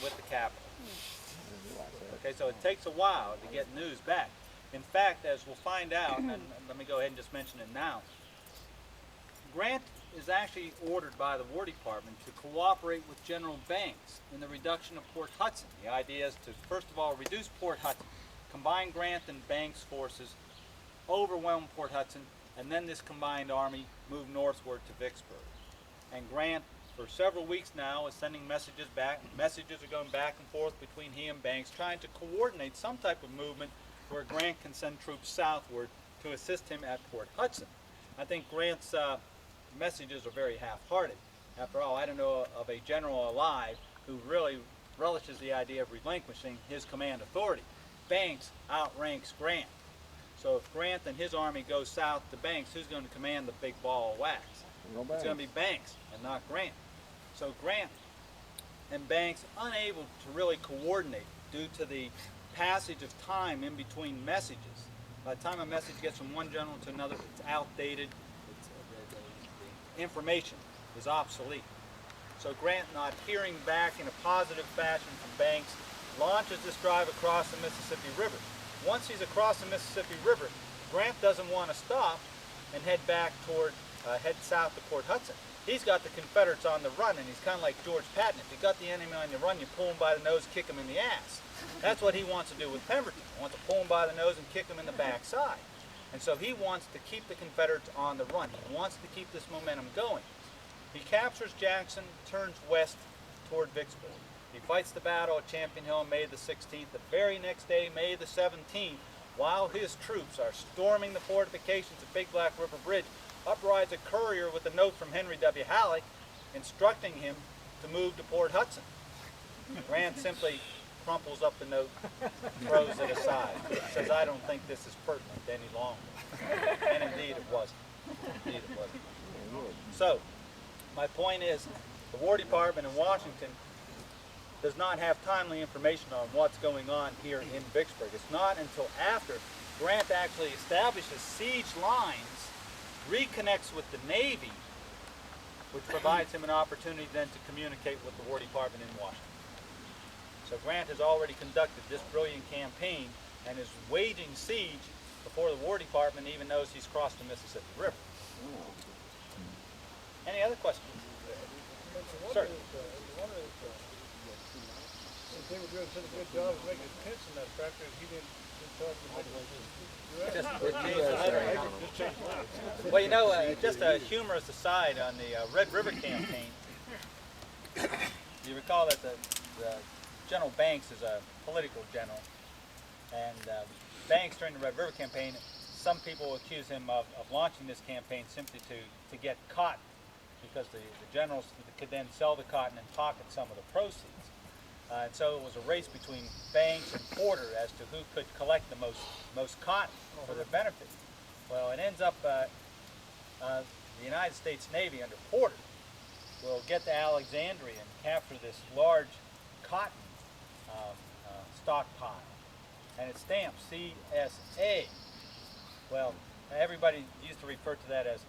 with the capital. Okay, so it takes a while to get news back. In fact, as we'll find out, and let me go ahead and just mention it now, Grant is actually ordered by the War Department to cooperate with General Banks in the reduction of Port Hudson. The idea is to, first of all, reduce Port Hudson, combine Grant and Banks forces, overwhelm Port Hudson, and then this combined army move northward to Vicksburg. And Grant, for several weeks now, is sending messages back. Messages are going back and forth between he and Banks, trying to coordinate some type of movement where Grant can send troops southward to assist him at Port Hudson. I think Grant's messages are very half-hearted. After all, I don't know of a general alive who really relishes the idea of relinquishing his command authority. Banks outranks Grant. So if Grant and his army go south to Banks, who's going to command the big ball of wax? It's going to be Banks and not Grant. So Grant and Banks unable to really coordinate due to the passage of time in between messages. By the time a message gets from one general to another, it's outdated. The information is obsolete. So Grant, not hearing back in a positive fashion from Banks, launches this drive across the Mississippi River. Once he's across the Mississippi River, Grant doesn't want to stop and head south to Port Hudson. He's got the Confederates on the run, and he's kind of like George Patton. If you got the enemy on the run, you pull him by the nose, kick him in the ass. That's what he wants to do with Pemberton. He wants to pull him by the nose and kick him in the backside. And so he wants to keep the Confederates on the run. He wants to keep this momentum going. He captures Jackson, turns west toward Vicksburg. He fights the battle at Champion Hill on May the 16th. The very next day, May the 17th, while his troops are storming the fortifications at Big Black River Bridge, up rides a courier with a note from Henry W. Halleck instructing him to move to Port Hudson. Grant simply crumples up the note, throws it aside, says, "I don't think this is pertinent any longer." And indeed it wasn't. Indeed it wasn't. So, my point is, the War Department in Washington does not have timely information on what's going on here in Vicksburg. It's not until after Grant actually establishes siege lines, reconnects with the Navy, which provides him an opportunity then to communicate with the War Department in Washington. So Grant has already conducted this brilliant campaign and is waging siege before the War Department even knows he's crossed the Mississippi River. Any other questions? Sir. They were doing such a good job of making pits in that factory, he didn't charge them. Well, you know, just a humorous aside on the Red River Campaign. You recall that the General Banks is a political general, and Banks during the Red River Campaign, some people accuse him of launching this campaign simply to get cotton, because the generals could then sell the cotton and pocket some of the proceeds. And so it was a race between Banks and Porter as to who could collect the most cotton for their benefit. Well, it ends up the United States Navy under Porter will get to Alexandria and capture this large cotton stockpile, and it's stamped CSA. Well, everybody used to refer to that as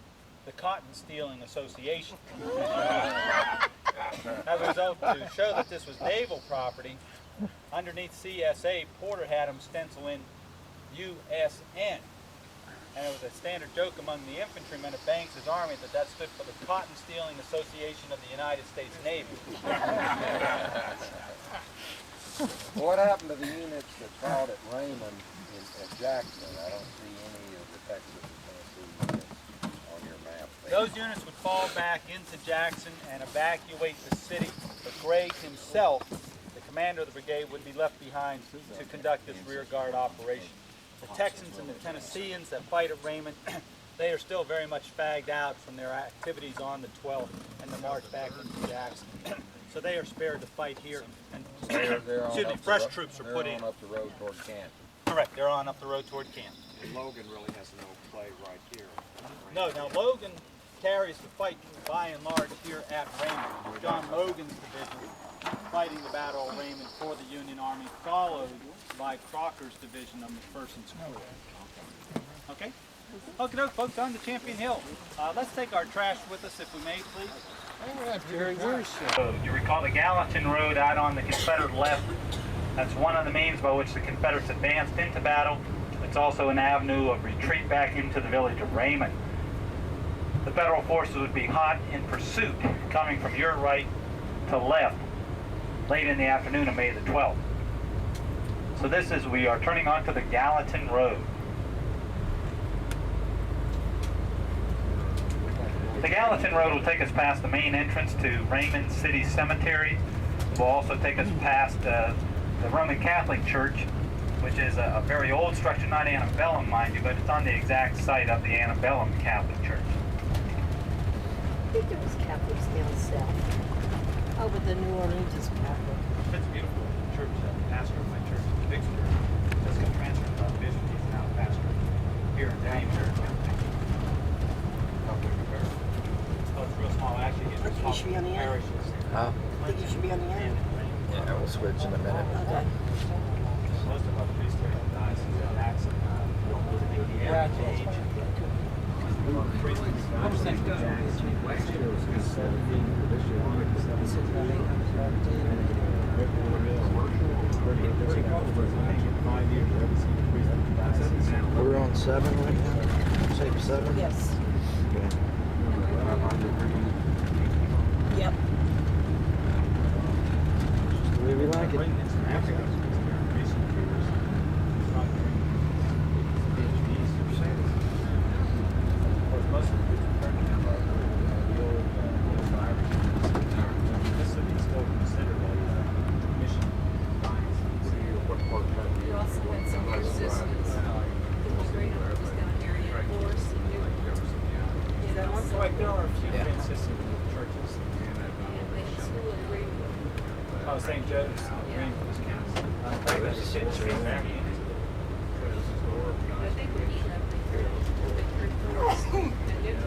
the Cotton Stealing Association. As a result, to show that this was naval property, underneath CSA, Porter had him stencil in USN. And it was a standard joke among the infantrymen of Banks' army that stood for the Cotton Stealing Association of the United States Navy. What happened to the units that fought at Raymond at Jackson? I don't see any of the Texas and Tennessee units on your map there. Those units would fall back into Jackson and evacuate the city, but Gregg himself, the commander of the brigade, would be left behind to conduct this rear guard operation. The Texans and the Tennesseans that fight at Raymond, they are still very much fagged out from their activities on the 12th and the march back into Jackson. So they are spared to fight here, and fresh troops are put in. They're on up the road toward camp. Correct, they're on up the road toward camp. And Logan really has no play right here. No, now Logan carries the fight by and large here at Raymond. John Logan's division fighting the Battle of Raymond for the Union Army, followed by Crocker's division of McPherson's Corps. Okay? Okay, folks, on to Champion Hill. Let's take our trash with us, if we may, please. Terry Winschel. Road. You recall the Gallatin Road out on the Confederate left. That's one of the means by which the Confederates advanced into battle. It's also an avenue of retreat back into the village of Raymond. The Federal forces would be hot in pursuit, coming from your right to left, late in the afternoon of May the 12th. So we are turning onto the Gallatin Road. The Gallatin Road will take us past the main entrance to Raymond City Cemetery. It will also take us past the Roman Catholic Church, which is a very old structure, not antebellum, mind you, but it's on the exact site of the antebellum Catholic Church. I think there was Catholics down south. Over the New Orleans is Catholic. It's a beautiful church. Pastor of my church in Vicksburg just got transferred from Bishop. He's now a pastor here in Vicksburg Campaign. Oh, it's real small. Actually, it's I think you should be on the end. parishes. I think you should be on the end. Yeah, we'll switch in a minute. Okay. Most of our priests here have died since the accident. Yeah, age. We're on 7 right now. Shape 7? Yes. Okay. Yep. Just the way we like it. You also had some resistance. Immigrant was down here in force and new. That one? Like there are a few Franciscan churches. And they school agreed with. Oh, St. Joe's. There's a city street there. I think when he left, they heard force and new.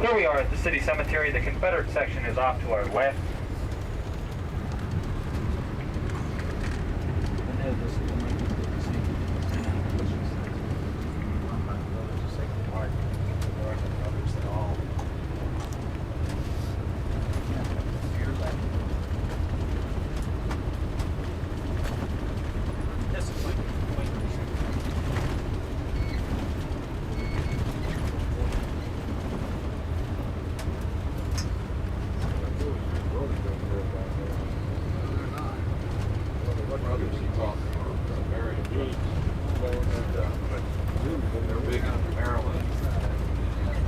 Here we are at the city cemetery. The Confederate section is off to our left. They're big in Maryland and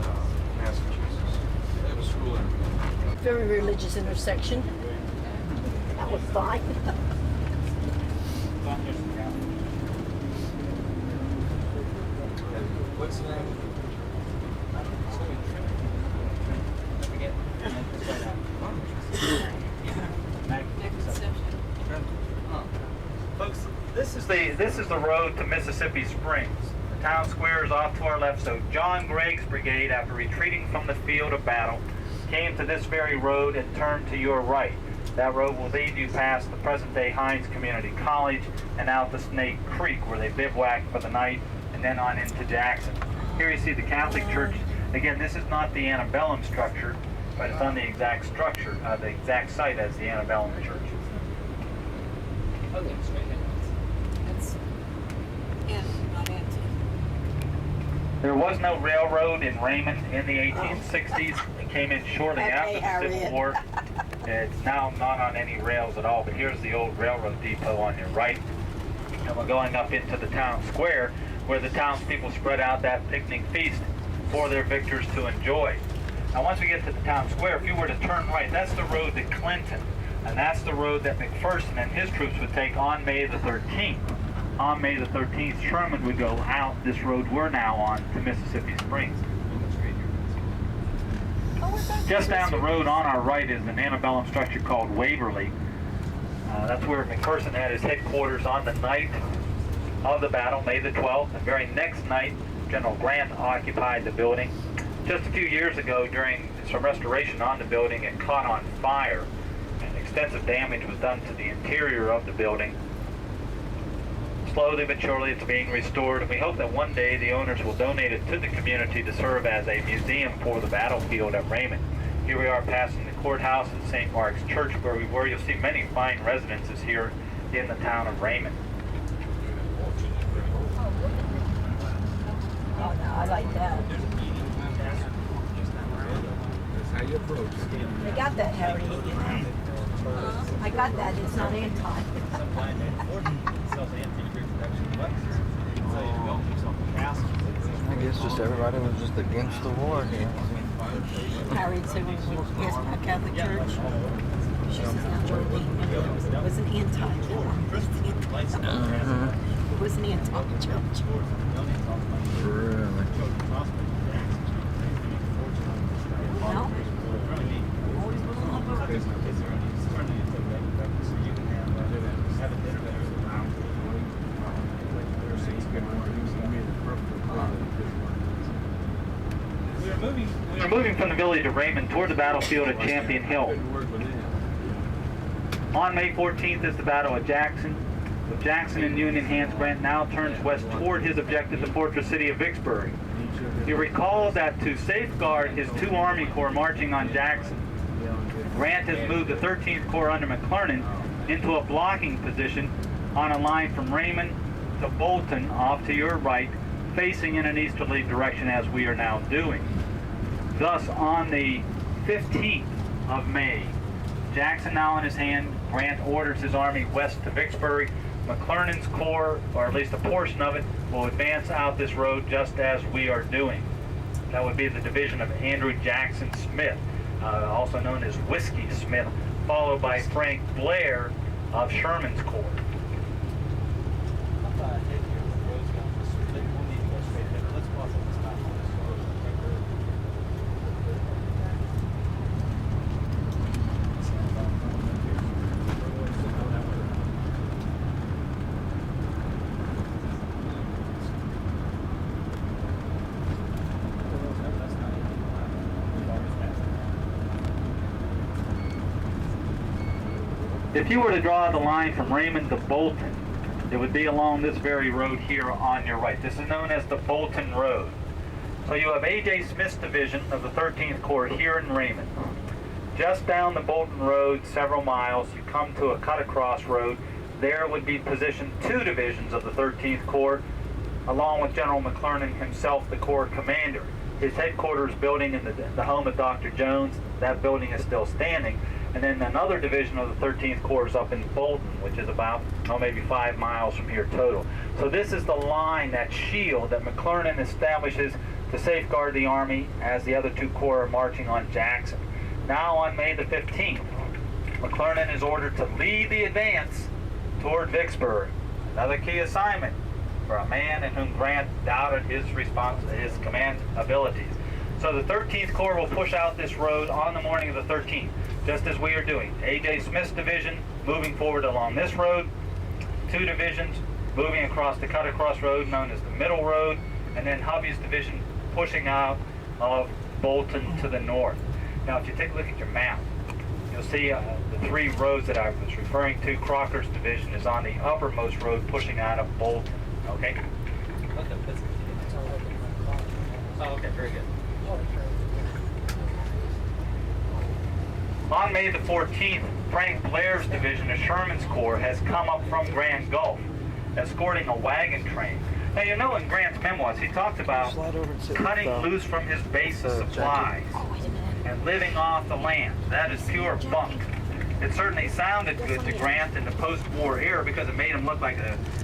Massachusetts. They have a school in Very religious intersection. That was fine. What's the name? Folks, this is the road to Mississippi Springs. The town square is off to our left, so John Gregg's brigade, after retreating from the field of battle, came to this very road and turned to your right. That road will lead you past the present-day Hines Community College and out to Snake Creek, where they bivouacked for the night, and then on into Jackson. Here you see the Catholic Church. Again, this is not the antebellum structure, but it's on the exact structure, the exact site as the antebellum church. Okay, straight ahead. That's end, not anti. There was no railroad in Raymond in the 1860s. It came in shortly after the Civil War. It's now not on any rails at all, but here's the old railroad depot on your right. And we're going up into the town square, where the townspeople spread out that picnic feast for their victors to enjoy. Now once we get to the town square, if you were to turn right, that's the road to Clinton. And that's the road that McPherson and his troops would take on May the 13th. On May the 13th, Sherman would go out this road we're now on to Mississippi Springs. Just down the road on our right is an antebellum structure called Waverly. That's where McPherson had his headquarters on the night of the battle, May the 12th. The very next night, General Grant occupied the building. Just a few years ago, during some restoration on the building, it caught on fire. And extensive damage was done to the interior of the building. slowly but surely it's being restored, and we hope that one day the owners will donate it to the community to serve as a museum for the battlefield at Raymond. Here we are passing the courthouse and St. Mark's Church, where you'll see many fine residences here in the town of Raymond. Oh, no, I like that. They got that, Harry. I got that. It's not anti. I guess just everybody was just against the war here. Harry said when we passed by Catholic Church, she says, now it was an anti-war. It was an anti-church. Really? No? We're moving from the village of Raymond toward the battlefield at Champion Hill. On May 14th is the Battle of Jackson. With Jackson in Union hands, Grant now turns west toward his objective, the fortress city of Vicksburg. You recall that to safeguard his two Army Corps marching on Jackson, Grant has moved the 13th Corps under McClernand into a blocking position on a line from Raymond to Bolton off to your right, facing in an easterly direction as we are now doing. Thus, on the 15th of May, Jackson now in his hand, Grant orders his army west to Vicksburg. McClernand's corps, or at least a portion of it, will advance out this road just as we are doing. That would be the division of Andrew Jackson Smith, also known as Whiskey Smith, followed by Frank Blair of Sherman's corps. If you were to draw the line from Raymond to Bolton, it would be along this very road here on your right. This is known as the Bolton Road. So you have A.J. Smith's division of the 13th Corps here in Raymond. Just down the Bolton Road several miles, you come to a cut-across road. There would be positioned two divisions of the 13th Corps, along with General McClernand himself, the Corps commander. His headquarters building in the home of Dr. Jones, that building is still standing. And then another division of the 13th Corps is up in Bolton, which is about, maybe 5 miles from here total. So this is the line, that shield that McClernand establishes to safeguard the Army as the other two Corps are marching on Jackson. Now on May the 15th, McClernand is ordered to lead the advance toward Vicksburg. Another key assignment for a man in whom Grant doubted his command abilities. So the 13th Corps will push out this road on the morning of the 13th, just as we are doing. A.J. Smith's division moving forward along this road, two divisions moving across the cut-across road known as the Middle Road, and then Hubby's division pushing out of Bolton to the north. Now, if you take a look at your map, you'll see the three roads that I was referring to. Crocker's division is on the uppermost road pushing out of Bolton. Okay? Oh, okay, very good. On May the 14th, Frank Blair's division of Sherman's Corps has come up from Grand Gulf, escorting a wagon train. Now, you know in Grant's memoirs, he talks about cutting loose from his base of supplies and living off the land. That is pure bunk. It certainly sounded good to Grant in the post-war era because it made him look like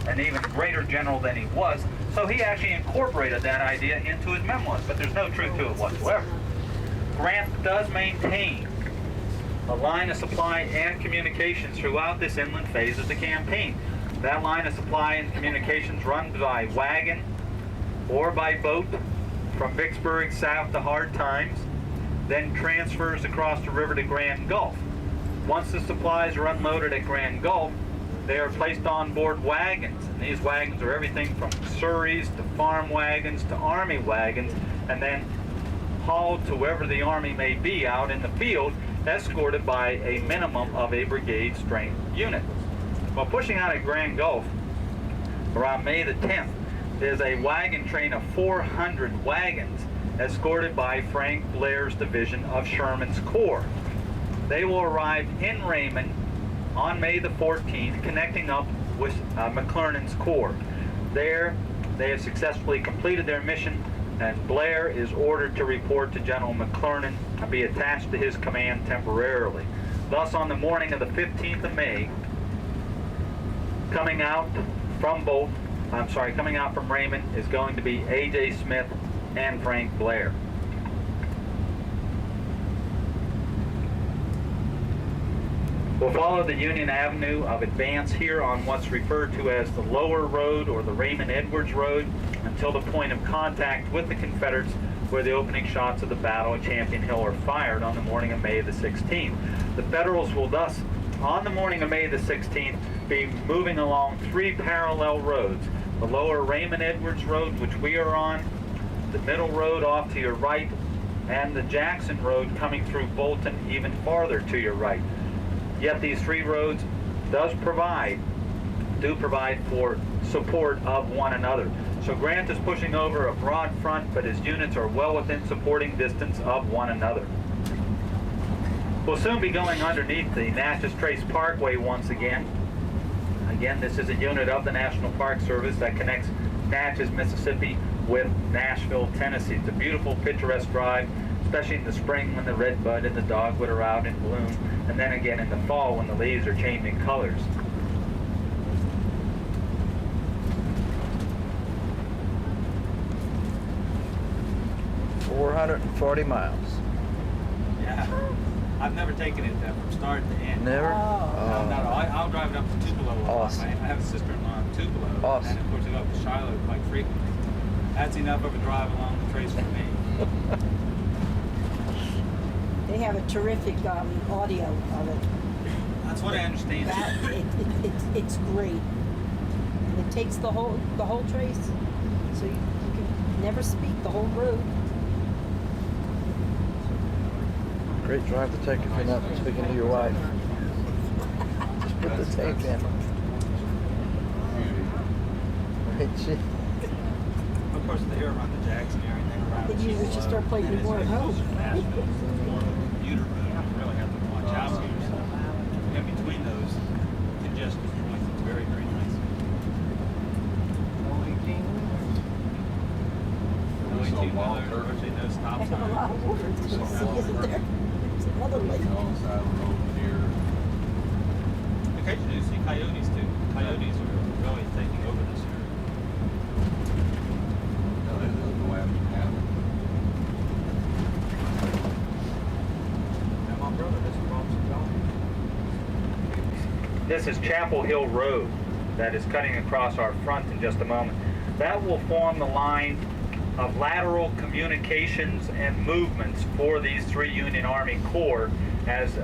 an even greater general than he was. So he actually incorporated that idea into his memoirs, but there's no truth to it whatsoever. Grant does maintain a line of supply and communications throughout this inland phase of the campaign. That line of supply and communications runs by wagon or by boat from Vicksburg south to Hard Times, then transfers across the river to Grand Gulf. Once the supplies are unloaded at Grand Gulf, they are placed on board wagons, and these wagons are everything from surreys to farm wagons to army wagons, and then hauled to wherever the army may be out in the field, escorted by a minimum of a brigade strength unit. While pushing out at Grand Gulf, around May the 10th, there's a wagon train of 400 wagons escorted by Frank Blair's division of Sherman's Corps. They will arrive in Raymond on May the 14th, connecting up with McClernand's Corps. There, they have successfully completed their mission, and Blair is ordered to report to General McClernand and be attached to his command temporarily. Thus, on the morning of the 15th of May, coming out from Raymond is going to be A.J. Smith and Frank Blair. We'll follow the Union Avenue of advance here on what's referred to as the Lower Road or the Raymond Edwards Road until the point of contact with the Confederates where the opening shots of the Battle of Champion Hill are fired on the morning of May the 16th. The Federals will thus, on the morning of May the 16th, be moving along 3 parallel roads. The Lower Raymond Edwards Road, which we are on, the Middle Road off to your right, and the Jackson Road coming through Bolton even farther to your right. Yet these 3 roads do provide for support of one another. So Grant is pushing over a broad front, but his units are well within supporting distance of one another. We'll soon be going underneath the Natchez Trace Parkway once again. Again, this is a unit of the National Park Service that connects Natchez, Mississippi with Nashville, Tennessee. It's a beautiful, picturesque drive, especially in the spring when the redbud and the dogwood are out in bloom, and then again in the fall when the leaves are changing colors. $440 miles. Yeah. I've never taken it from start to end. Never? No, I'll drive it up to Tupelo. Awesome. I have a sister-in-law in Tupelo. Awesome. And of course I go up to Shiloh quite frequently. That's enough of a drive along the trace for me. They have a terrific audio of it. That's what I understand. It's great. And it takes the whole trace, so you can never speak the whole road. Great drive to take if you're not speaking to your wife. Just put the tape in. Right, shit. Of course, they're around the Jackson area. I think you should start playing it more at home. Nashville is more of a commuter road. You really have to watch out here. So in between those congested points, it's very, very nice. No 18-wheeler, unfortunately, no stop I have a sign. lot of words to see, isn't there? There's another lady. Occasionally you see coyotes too. Coyotes are really taking over this area. Now my brother, this is This is Chapel Hill Road that is cutting across our front in just a moment. That will form the line of lateral communications and movements for these 3 Union Army Corps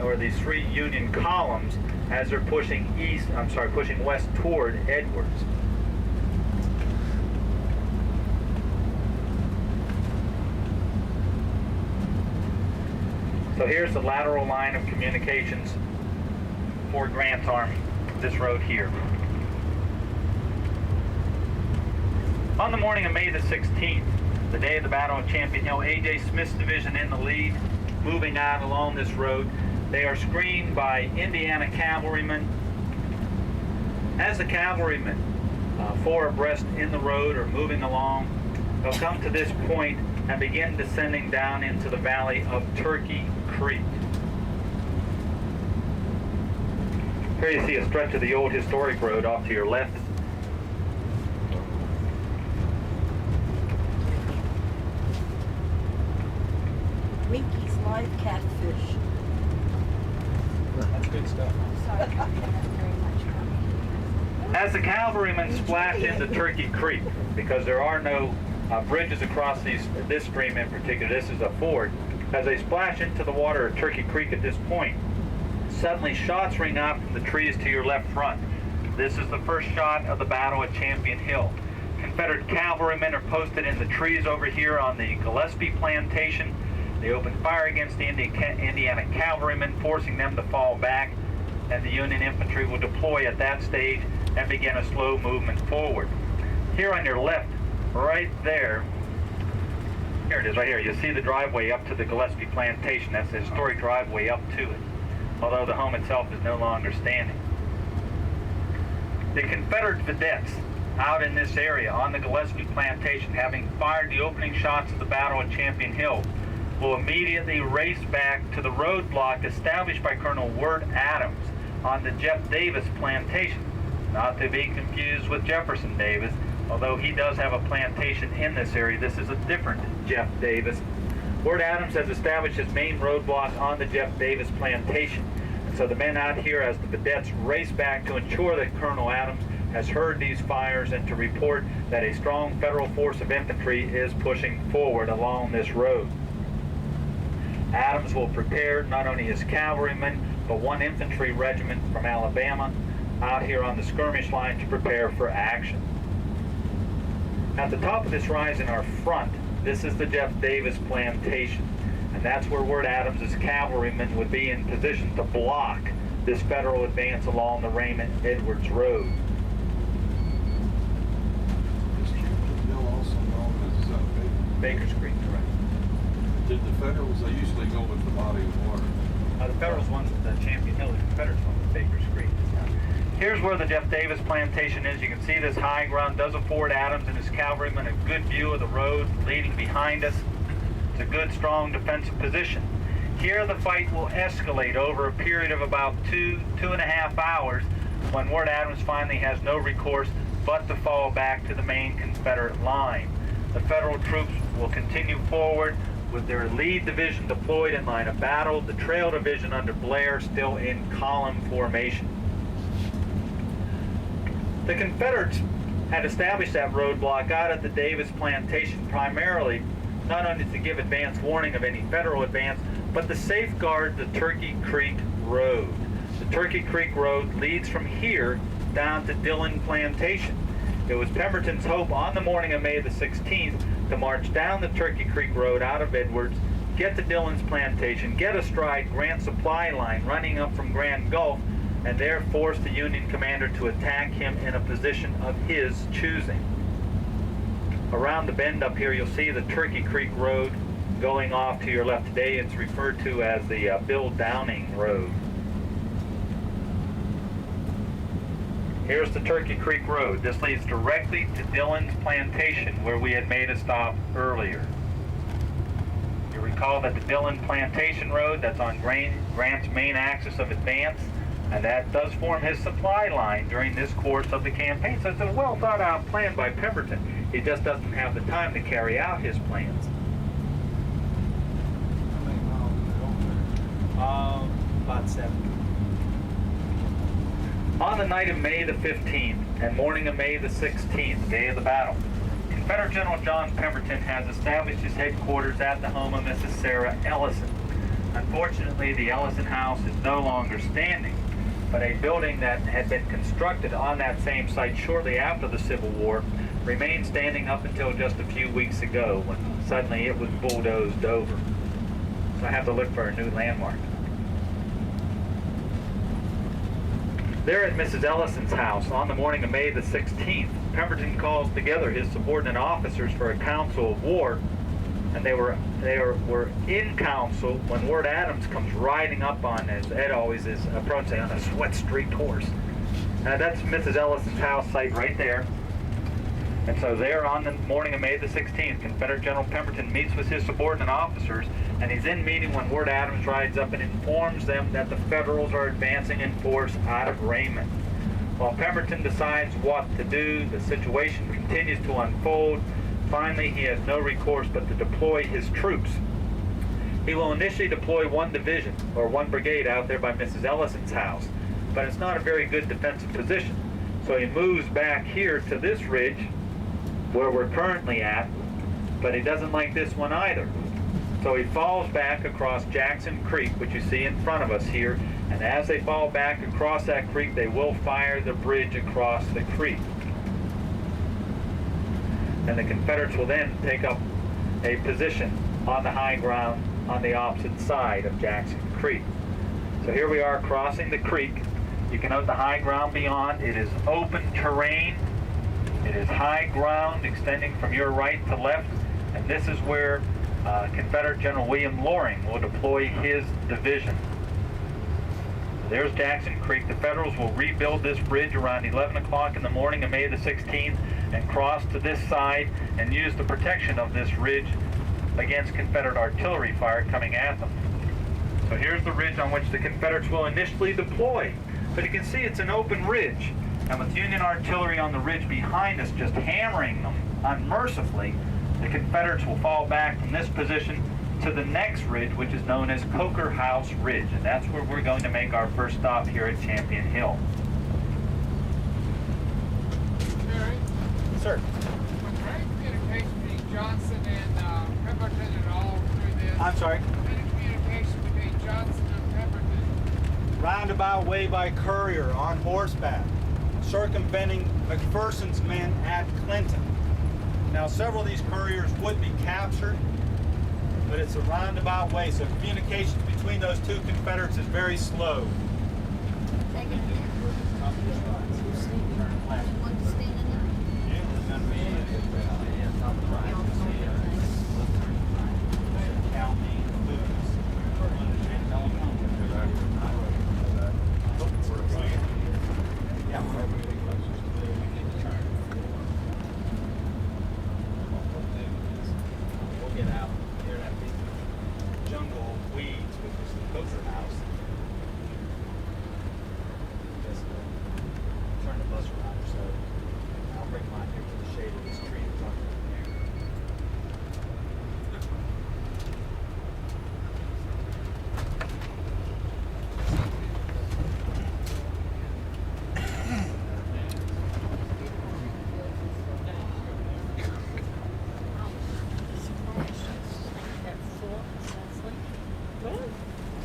or these 3 Union columns as they're pushing west toward Edwards. So here's the lateral line of communications for Grant's Army, this road here. On the morning of May the 16th, the day of the Battle of Champion Hill, A.J. Smith's division in the lead, moving out along this road. They are screened by Indiana cavalrymen. As the cavalrymen, 4 abreast in the road, are moving along, they'll come to this point and begin descending down into the valley of Turkey Creek. Here you see a stretch of the old historic road off to your left. Winky's live catfish. That's good stuff. As the cavalrymen splash into Turkey Creek, because there are no bridges across this stream in particular, this is a ford. As they splash into the water at Turkey Creek at this point, suddenly shots ring out from the trees to your left front. This is the first shot of the Battle at Champion Hill. Confederate cavalrymen are posted in the trees over here on the Gillespie plantation. They open fire against the Indiana cavalrymen, forcing them to fall back, and the Union infantry will deploy at that stage and begin a slow movement forward. Here on your left, right there, here it is right here. You see the driveway up to the Gillespie plantation. That's the historic driveway up to it, although the home itself is no longer standing. The Confederate vedettes out in this area on the Gillespie plantation, having fired the opening shots of the battle at Champion Hill, will immediately race back to the roadblock established by Colonel Wirt Adams on the Jeff Davis plantation, not to be confused with Jefferson Davis, although he does have a plantation in this area. This is a different Jeff Davis. Wirt Adams has established his main roadblock on the Jeff Davis plantation. And so the men out here, as the vedettes race back to ensure that Colonel Adams has heard these fires and to report that a strong federal force of infantry is pushing forward along this road. Adams will prepare not only his cavalrymen, but one infantry regiment from Alabama out here on the skirmish line to prepare for action. At the top of this rise in our front, this is the Jeff Davis plantation, and that's where Wirt Adams' cavalrymen would be in position to block this federal advance along the Raymond Edwards Road. Is Champion Hill also known as Baker's Creek, correct. Did the Federals, they usually go with the body of water? The Federals won the Champion Hill, the Confederates won the Baker's Creek. Here's where the Jeff Davis plantation is. You can see this high ground does afford Adams and his cavalrymen a good view of the road leading behind us. It's a good, strong defensive position. Here the fight will escalate over a period of about two and a half hours, when Wirt Adams finally has no recourse but to fall back to the main Confederate line. The Federal troops will continue forward with their lead division deployed in line of battle, the trail division under Blair still in column formation. The Confederates had established that roadblock out at the Davis plantation primarily not only to give advance warning of any Federal advance, but to safeguard the Turkey Creek Road. The Turkey Creek Road leads from here down to Dillon Plantation. It was Pemberton's hope on the morning of May the 16th to march down the Turkey Creek Road out of Edwards, get to Dillon's plantation, get astride Grant's supply line running up from Grand Gulf, and there force the Union commander to attack him in a position of his choosing. Around the bend up here, you'll see the Turkey Creek Road going off to your left. Today it's referred to as the Bill Downing Road. Here's the Turkey Creek Road. This leads directly to Dillon's plantation, where we had made a stop earlier. You recall that the Dillon Plantation Road, that's on Grant's main axis of advance, and that does form his supply line during this course of the campaign. So it's a well thought out plan by Pemberton. He just doesn't have the time to carry out his plans. How many miles is it over there? About 7. On the night of May the 15th and morning of May the 16th, day of the battle, Confederate General John Pemberton has established his headquarters at the home of Mrs. Sarah Ellison. Unfortunately, the Ellison house is no longer standing, but a building that had been constructed on that same site shortly after the Civil War remained standing up until just a few weeks ago, when suddenly it was bulldozed over. So I have to look for a new landmark. There at Mrs. Ellison's house on the morning of May the 16th, Pemberton calls together his subordinate officers for a council of war, and they were in council when Wirt Adams comes riding up on, as Ed always is approaching, on a sweat-streaked horse. That's Mrs. Ellison's house site right there. And so there on the morning of May the 16th, Confederate General Pemberton meets with his subordinate officers, and he's in meeting when Wirt Adams rides up and informs them that the Federals are advancing in force out of Raymond. While Pemberton decides what to do, the situation continues to unfold. Finally, he has no recourse but to deploy his troops. He will initially deploy one division, or one brigade, out there by Mrs. Ellison's house, but it's not a very good defensive position. So he moves back here to this ridge, where we're currently at, but he doesn't like this one either. So he falls back across Jackson Creek, which you see in front of us here, and as they fall back across that creek, they will fire the bridge across the creek. And the Confederates will then take up a position on the high ground on the opposite side of Jackson Creek. So here we are crossing the creek, You can note the high ground beyond. It is open terrain. It is high ground extending from your right to left, and this is where Confederate General William Loring will deploy his division. There's Jackson Creek. The Federals will rebuild this bridge around 11 o'clock in the morning of May the 16th and cross to this side and use the protection of this ridge against Confederate artillery fire coming at them. So here's the ridge on which the Confederates will initially deploy. But you can see it's an open ridge, and with Union artillery on the ridge behind us just hammering them unmercifully, the Confederates will fall back from this position to the next ridge, which is known as Coker House Ridge, and that's where we're going to make our first stop here at Champion Hill. Terry, Sir. was there any communication between Johnson and Pemberton at all through this? I'm sorry? Any communication between Johnson and Pemberton? Roundabout way by courier on horseback, circumventing McPherson's men at Clinton. Now, several of these couriers would be captured, but it's a roundabout way, so communication between those two Confederates is very slow.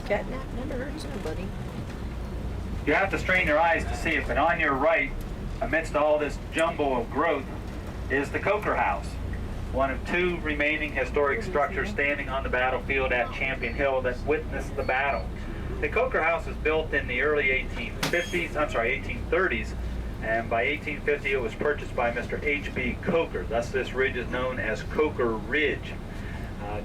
Catnap never hurts nobody. You have to strain your eyes to see it, but on your right, amidst all this jumble of growth, is the Coker House, one of two remaining historic structures standing on the battlefield at Champion Hill that witnessed the battle. The Coker House was built in the early 1830s, and by 1850 it was purchased by Mr. H.B. Coker. Thus this ridge is known as Coker Ridge.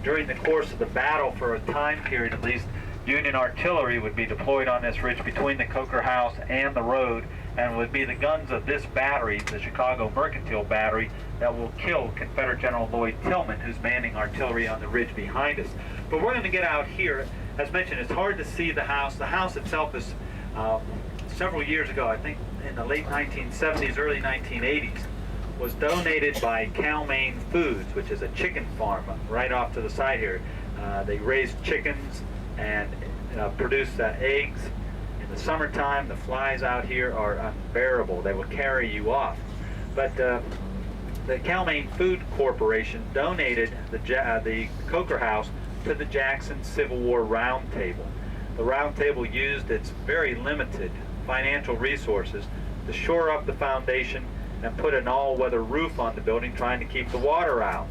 During the course of the battle, for a time period at least, Union artillery would be deployed on this ridge between the Coker House and the road, and would be the guns of this battery, the Chicago Mercantile Battery, that will kill Confederate General Lloyd Tillman, who's manning artillery on the ridge behind us. But we're going to get out here. As mentioned, it's hard to see the house. The house itself is several years ago, I think in the late 1970s, early 1980s, was donated by Cal-Maine Foods, which is a chicken farm right off to the side here. They raise chickens and produce eggs. In the summertime, the flies out here are unbearable. They will carry you off. But the Cal-Maine Food Corporation donated the Coker House to the Jackson Civil War Roundtable. The Roundtable used its very limited financial resources to shore up the foundation and put an all-weather roof on the building, trying to keep the water out.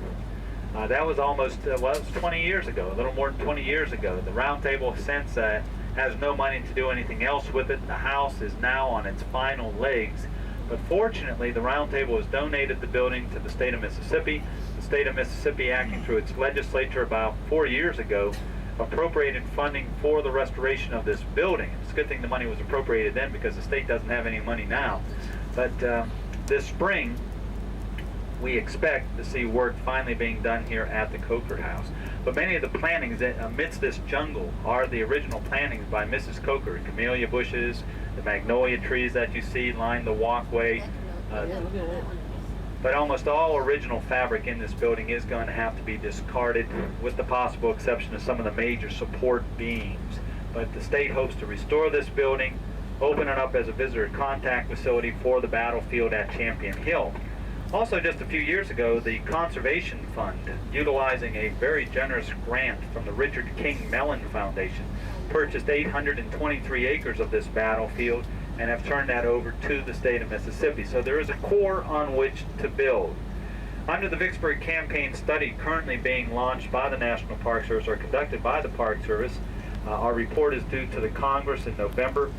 That was almost, well, it was 20 years ago, a little more than 20 years ago. The Roundtable since has no money to do anything else with it. The house is now on its final legs. But fortunately, the Roundtable has donated the building to the state of Mississippi. The state of Mississippi, acting through its legislature about 4 years ago, appropriated funding for the restoration of this building. It's a good thing the money was appropriated then, because the state doesn't have any money now. But this spring, we expect to see work finally being done here at the Coker House. But many of the plantings amidst this jungle are the original plantings by Mrs. Coker. Camellia bushes, the magnolia trees that you see line the walkway. But almost all original fabric in this building is going to have to be discarded, with the possible exception of some of the major support beams. But the state hopes to restore this building, open it up as a visitor contact facility for the battlefield at Champion Hill. Also, just a few years ago, the Conservation Fund, utilizing a very generous grant from the Richard King Mellon Foundation, purchased 823 acres of this battlefield and have turned that over to the state of Mississippi. So there is a core on which to build. Under the Vicksburg Campaign study currently being launched by the National Park Service, or conducted by the Park Service, our report is due to the Congress in November.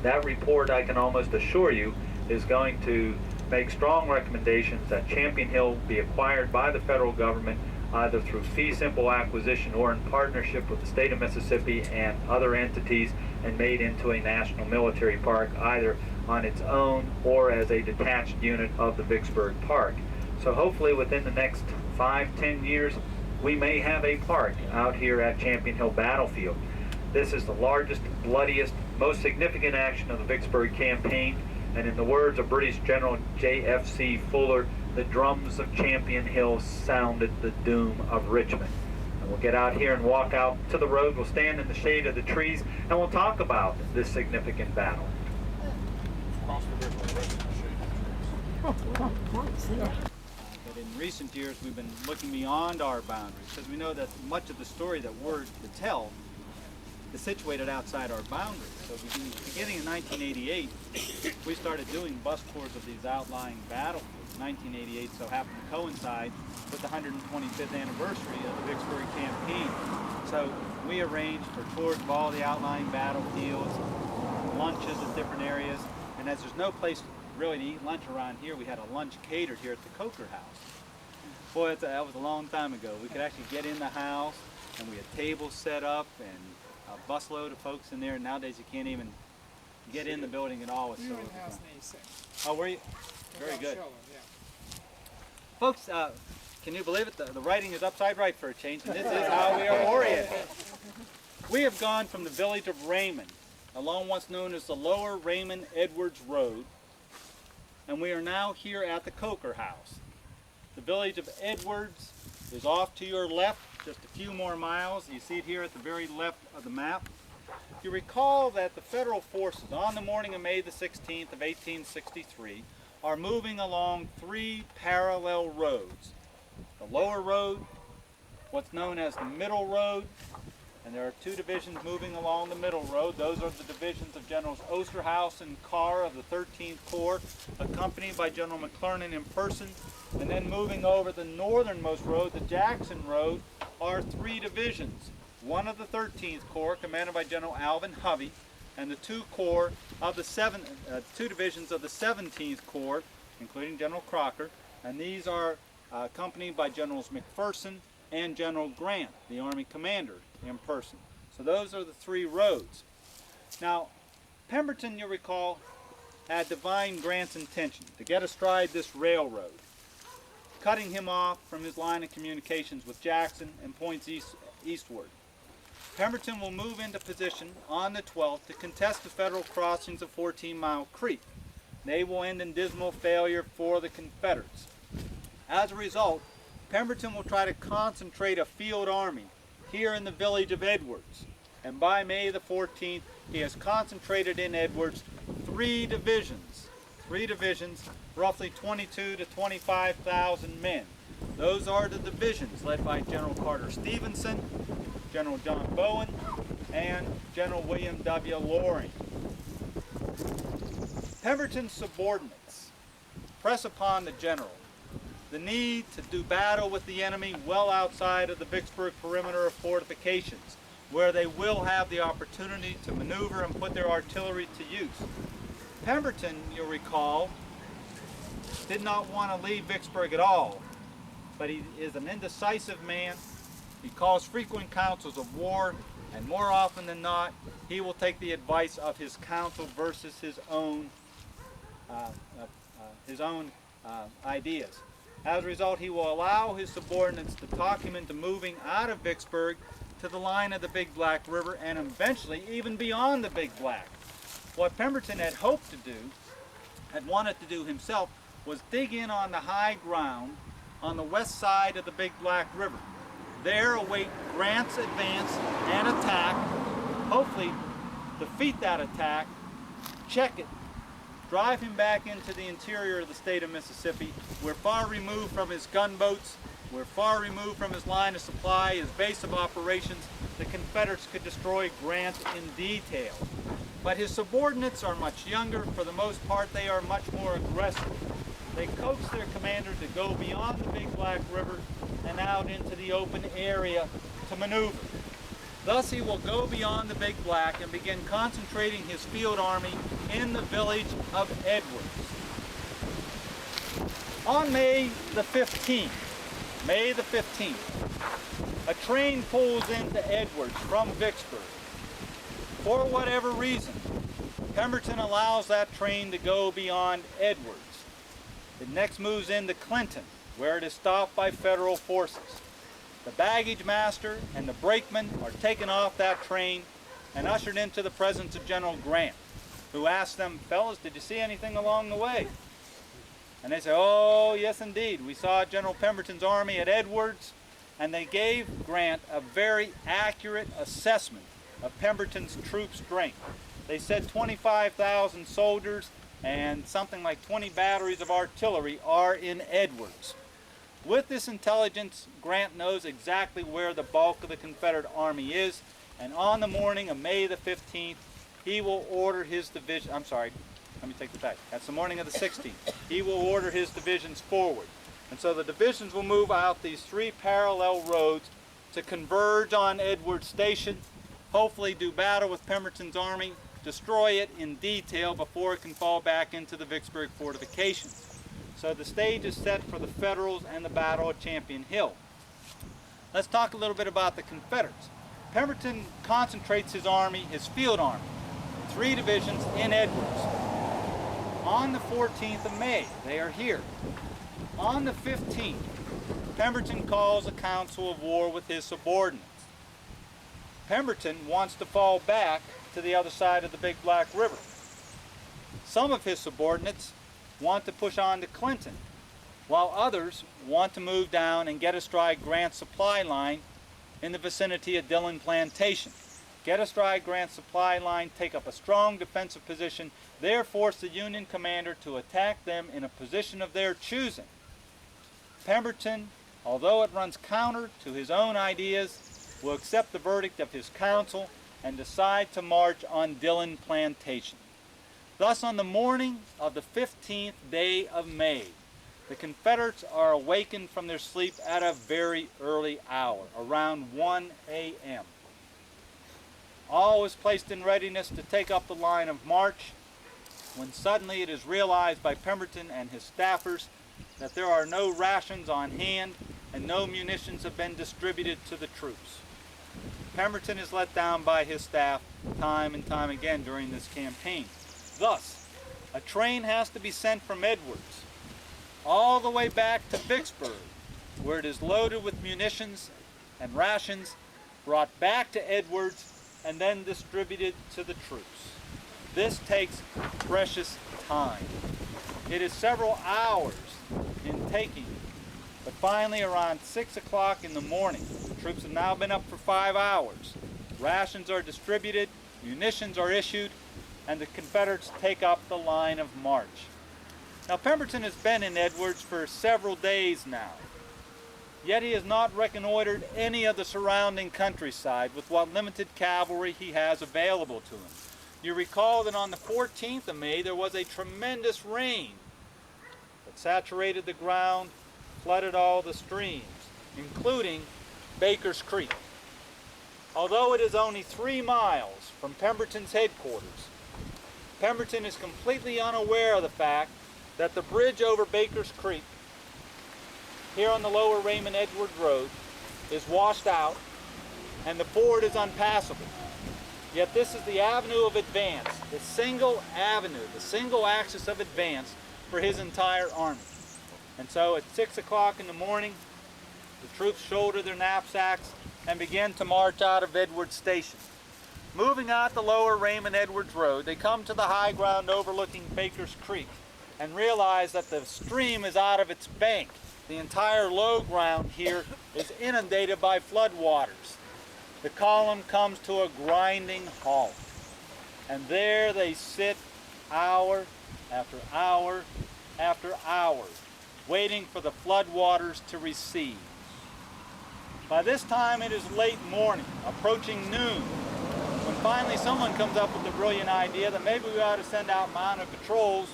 That report, I can almost assure you, is going to make strong recommendations that Champion Hill be acquired by the federal government either through fee simple acquisition or in partnership with the state of Mississippi and other entities and made into a national military park either on its own or as a detached unit of the Vicksburg Park. So hopefully within the next 5-10 years we may have a park out here at Champion Hill Battlefield. This is the largest, bloodiest, most significant action of the Vicksburg Campaign, and in the words of British General J.F.C. Fuller, the drums of Champion Hill sounded the doom of Richmond. And we'll get out here and walk out to the road, we'll stand in the shade of the trees, and we'll talk about this significant battle. But in recent years we've been looking beyond our boundaries because we know that much of the story that we're to tell is situated outside our boundaries. So beginning in 1988, we started doing bus tours of these outlying battlefields. 1988 so happened to coincide with the 125th anniversary of the Vicksburg Campaign. So we arranged for tours of all the outlying battlefields, lunches at different areas, and as there's no place really to eat lunch around here, we had a lunch catered here at the Coker House. Boy, that was a long time ago. We could actually get in the house, and we had tables set up, and a busload of folks in there. Nowadays you can't even get in the building at all. It's so House 86. Oh, were you? Very good. Showing, yeah. Folks, can you believe it? The writing is upside right for a change, and this is how we are oriented. We have gone from the village of Raymond, along what's known as the Lower Raymond Edwards Road, and we are now here at the Coker House. The village of Edwards is off to your left, just a few more miles. You see it here at the very left of the map. You recall that the federal forces on the morning of May the 16th of 1863 are moving along 3 parallel roads. The lower road, what's known as the middle road, and there are 2 divisions moving along the middle road. Those are the divisions of Generals Osterhaus and Carr of the 13th Corps, accompanied by General McClernand in person. And then moving over the northernmost road, the Jackson Road, are 3 divisions. One of the 13th Corps, commanded by General Alvin Hovey, and the 2 corps of the 2 divisions of the 17th Corps, including General Crocker, and these are accompanied by Generals McPherson and General Grant, the Army commander, in person. So those are the 3 roads. Now, Pemberton, you'll recall, had divined Grant's intention to get astride this railroad, cutting him off from his line of communications with Jackson and points eastward. Pemberton will move into position on the 12th to contest the federal crossings of 14 Mile Creek. They will end in dismal failure for the Confederates. As a result, Pemberton will try to concentrate a field army here in the village of Edwards. And by May the 14th, he has concentrated in Edwards 3 divisions, roughly 22 to 25,000 men. Those are the divisions led by General Carter Stevenson, General John Bowen, and General William W. Loring. Pemberton's subordinates press upon the general the need to do battle with the enemy well outside of the Vicksburg perimeter of fortifications, where they will have the opportunity to maneuver and put their artillery to use. Pemberton, you'll recall, did not want to leave Vicksburg at all, but he is an indecisive man. He calls frequent councils of war, and more often than not, he will take the advice of his council versus his own ideas. As a result, he will allow his subordinates to talk him into moving out of Vicksburg to the line of the Big Black River and eventually even beyond the Big Black. What Pemberton had hoped to do, had wanted to do himself, was dig in on the high ground on the west side of the Big Black River. There await Grant's advance and attack, hopefully defeat that attack, check it, drive him back into the interior of the state of Mississippi. We're far removed from his gunboats, we're far removed from his line of supply, his base of operations. The Confederates could destroy Grant in detail. But his subordinates are much younger. For the most part, they are much more aggressive. They coax their commander to go beyond the Big Black River and out into the open area to maneuver. Thus he will go beyond the Big Black and begin concentrating his field army in the village of Edwards. On May the 15th, a train pulls into Edwards from Vicksburg. For whatever reason, Pemberton allows that train to go beyond Edwards. It next moves into Clinton, where it is stopped by federal forces. The baggage master and the brakeman are taken off that train and ushered into the presence of General Grant, who asks them, "Fellas, did you see anything along the way?" And they say, "Oh, yes indeed. We saw General Pemberton's army at Edwards," and they gave Grant a very accurate assessment of Pemberton's troop strength. They said 25,000 soldiers and something like 20 batteries of artillery are in Edwards. With this intelligence, Grant knows exactly where the bulk of the Confederate army is, and on the morning of May the 15th, he will order his division, that's the morning of the 16th, he will order his divisions forward. And so the divisions will move out these three parallel roads to converge on Edwards Station, hopefully do battle with Pemberton's army, destroy it in detail before it can fall back into the Vicksburg fortifications. So the stage is set for the Federals and the Battle of Champion Hill. Let's talk a little bit about the Confederates. Pemberton concentrates his army, his field army, in 3 divisions in Edwards. On the 14th of May, they are here. On the 15th, Pemberton calls a council of war with his subordinates. Pemberton wants to fall back to the other side of the Big Black River. Some of his subordinates want to push on to Clinton, while others want to move down and get astride Grant's supply line in the vicinity of Dillon Plantation. Get astride Grant's supply line, take up a strong defensive position, there force the Union commander to attack them in a position of their choosing. Pemberton, although it runs counter to his own ideas, will accept the verdict of his council and decide to march on Dillon Plantation. Thus, on the morning of the 15th day of May, the Confederates are awakened from their sleep at a very early hour, around 1 a.m. All is placed in readiness to take up the line of march, when suddenly it is realized by Pemberton and his staffers that there are no rations on hand and no munitions have been distributed to the troops. Pemberton is let down by his staff time and time again during this campaign. Thus, a train has to be sent from Edwards all the way back to Vicksburg, where it is loaded with munitions and rations, brought back to Edwards, and then distributed to the troops. This takes precious time. It is several hours in taking, but finally around 6 o'clock in the morning, the troops have now been up for 5 hours. Rations are distributed, munitions are issued, and the Confederates take up the line of march. Now Pemberton has been in Edwards for several days now, yet he has not reconnoitered any of the surrounding countryside with what limited cavalry he has available to him. You recall that on the 14th of May there was a tremendous rain that saturated the ground, flooded all the streams, including Baker's Creek. Although it is only 3 miles from Pemberton's headquarters, Pemberton is completely unaware of the fact that the bridge over Baker's Creek here on the lower Raymond Edward Road is washed out and the ford is unpassable. Yet this is the avenue of advance, the single avenue, the single axis of advance for his entire army. And so at 6 o'clock in the morning, the troops shoulder their knapsacks and begin to march out of Edwards Station. Moving out the lower Raymond Edwards Road, they come to the high ground overlooking Baker's Creek and realize that the stream is out of its bank. The entire low ground here is inundated by floodwaters. The column comes to a grinding halt, and there they sit hour after hour after hour, waiting for the floodwaters to recede. By this time it is late morning, approaching noon, when finally someone comes up with the brilliant idea that maybe we ought to send out mounted patrols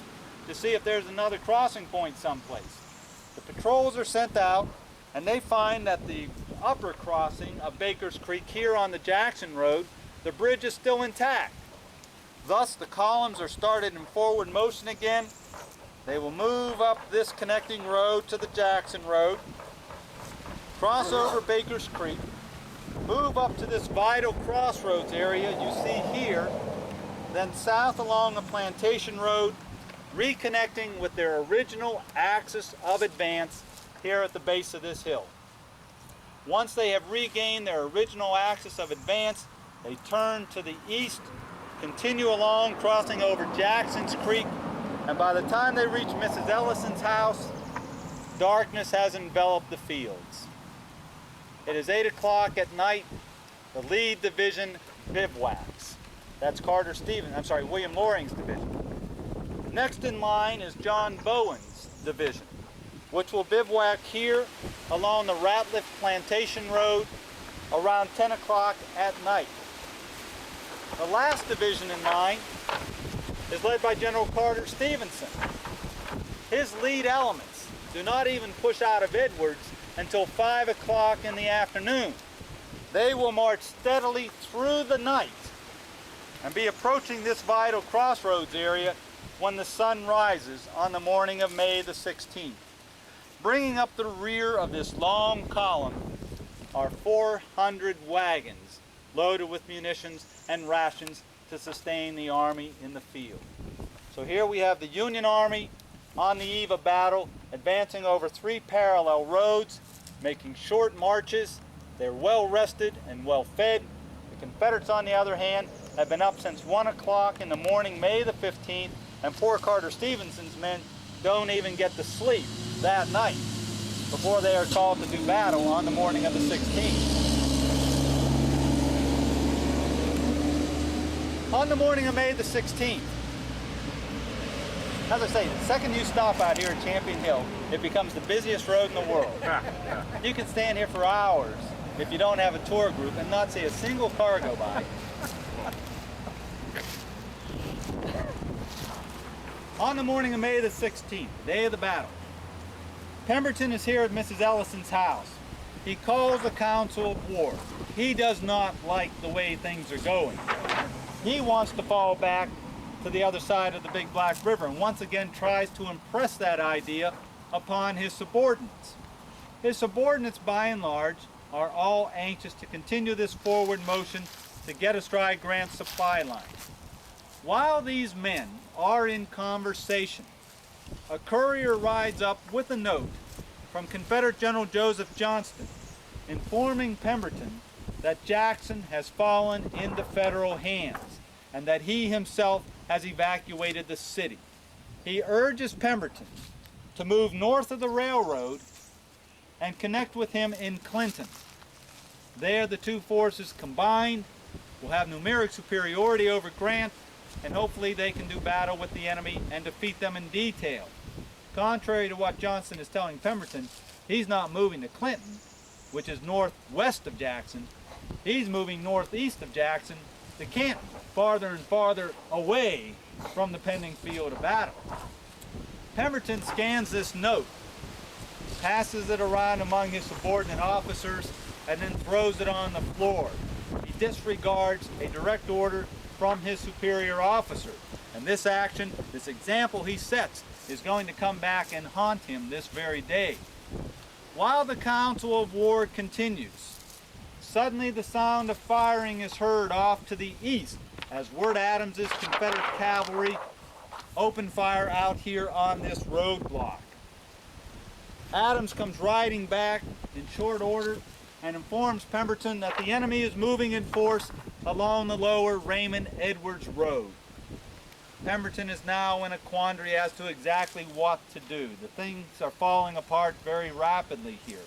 to see if there's another crossing point someplace. The patrols are sent out, and they find that the upper crossing of Baker's Creek here on the Jackson Road, the bridge is still intact. Thus, the columns are started in forward motion again. They will move up this connecting road to the Jackson Road, cross over Baker's Creek, move up to this vital crossroads area you see here, then south along the Plantation Road, reconnecting with their original axis of advance here at the base of this hill. Once they have regained their original axis of advance, they turn to the east, continue along, crossing over Jackson's Creek, and by the time they reach Mrs. Ellison's house, darkness has enveloped the fields. It is 8 o'clock at night. The lead division bivouacs. That's William Loring's division. Next in line is John Bowen's division, which will bivouac here along the Ratliff Plantation Road around 10 o'clock at night. The last division in line is led by General Carter Stevenson. His lead elements do not even push out of Edwards until 5 o'clock in the afternoon. They will march steadily through the night and be approaching this vital crossroads area when the sun rises on the morning of May the 16th. Bringing up the rear of this long column are 400 wagons loaded with munitions and rations to sustain the Army in the field. So here we have the Union Army on the eve of battle, advancing over 3 parallel roads, making short marches. They're well rested and well fed. The Confederates, on the other hand, have been up since 1 o'clock in the morning, May the 15th, and poor Carter Stevenson's men don't even get to sleep that night before they are called to do battle on the morning of the 16th. On the morning of May the 16th, as I say, the second you stop out here at Champion Hill, it becomes the busiest road in the world. You can stand here for hours if you don't have a tour group and not see a single car go by. On the morning of May the 16th, day of the battle, Pemberton is here at Mrs. Ellison's house. He calls a council of war. He does not like the way things are going. He wants to fall back to the other side of the Big Black River and once again tries to impress that idea upon his subordinates. His subordinates, by and large, are all anxious to continue this forward motion to get astride Grant's supply line. While these men are in conversation, a courier rides up with a note from Confederate General Joseph Johnston informing Pemberton that Jackson has fallen into Federal hands and that he himself has evacuated the city. He urges Pemberton to move north of the railroad and connect with him in Clinton. There the two forces combined will have numeric superiority over Grant, and hopefully they can do battle with the enemy and defeat them in detail. Contrary to what Johnston is telling Pemberton, he's not moving to Clinton, which is northwest of Jackson. He's moving northeast of Jackson to Canton, farther and farther away from the pending field of battle. Pemberton scans this note, passes it around among his subordinate officers, and then throws it on the floor. He disregards a direct order from his superior officer. And this action, this example he sets, is going to come back and haunt him this very day. While the council of war continues, suddenly the sound of firing is heard off to the east as Wirt Adams's Confederate cavalry open fire out here on this roadblock. Adams comes riding back in short order and informs Pemberton that the enemy is moving in force along the lower Raymond Edwards Road. Pemberton is now in a quandary as to exactly what to do. The things are falling apart very rapidly here.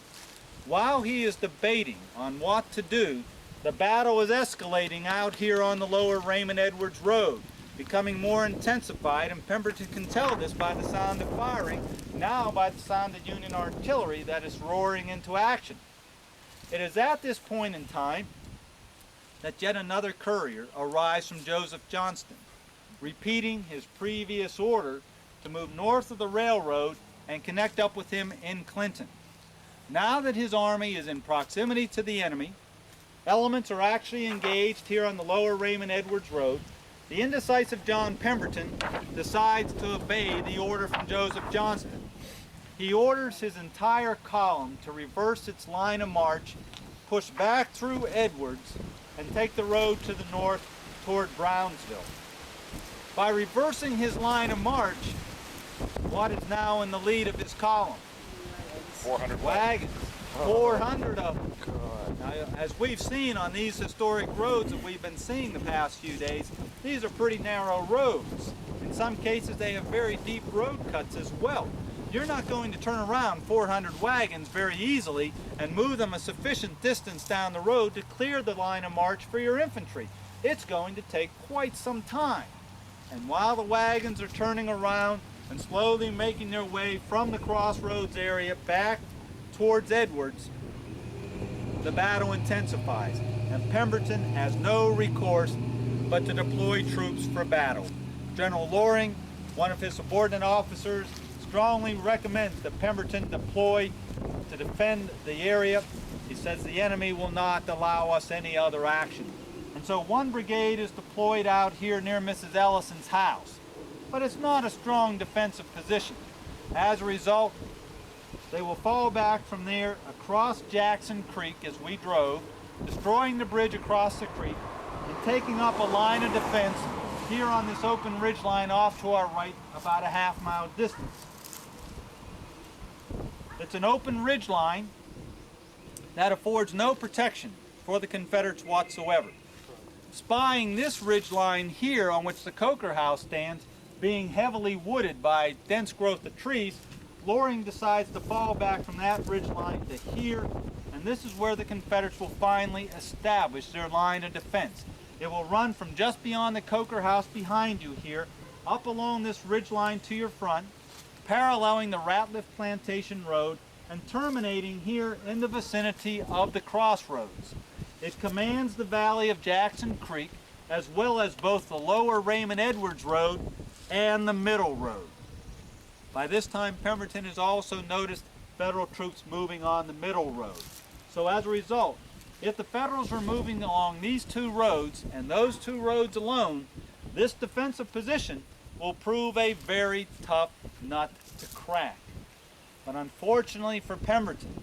While he is debating on what to do, the battle is escalating out here on the lower Raymond Edwards Road, becoming more intensified, and Pemberton can tell this by the sound of firing, now by the sound of Union artillery that is roaring into action. It is at this point in time that yet another courier arrives from Joseph Johnston, repeating his previous order to move north of the railroad and connect up with him in Clinton. Now that his army is in proximity to the enemy, elements are actually engaged here on the lower Raymond Edwards Road, the indecisive John Pemberton decides to obey the order from Joseph Johnston. He orders his entire column to reverse its line of march, push back through Edwards, and take the road to the north toward Brownsville. By reversing his line of march, what is now in the lead of his column? 400 wagons. 400 of them. Now, as we've seen on these historic roads that we've been seeing the past few days, these are pretty narrow roads. In some cases, they have very deep road cuts as well. You're not going to turn around 400 wagons very easily and move them a sufficient distance down the road to clear the line of march for your infantry. It's going to take quite some time. And while the wagons are turning around and slowly making their way from the crossroads area back towards Edwards, the battle intensifies, and Pemberton has no recourse but to deploy troops for battle. General Loring, one of his subordinate officers, strongly recommends that Pemberton deploy to defend the area. He says the enemy will not allow us any other action. And so one brigade is deployed out here near Mrs. Ellison's house. But it's not a strong defensive position. As a result, they will fall back from there across Jackson Creek as we drove, destroying the bridge across the creek and taking up a line of defense here on this open ridge line off to our right, about a half-mile distance. It's an open ridge line that affords no protection for the Confederates whatsoever. Spying this ridge line here on which the Coker House stands, being heavily wooded by dense growth of trees, Loring decides to fall back from that ridge line to here, and this is where the Confederates will finally establish their line of defense. It will run from just beyond the Coker House behind you here, up along this ridge line to your front, paralleling the Ratliff Plantation Road, and terminating here in the vicinity of the crossroads. It commands the valley of Jackson Creek, as well as both the lower Raymond Edwards Road and the middle road. By this time, Pemberton has also noticed Federal troops moving on the middle road. So as a result, if the Federals are moving along these two roads, and those two roads alone, this defensive position will prove a very tough nut to crack. But unfortunately for Pemberton,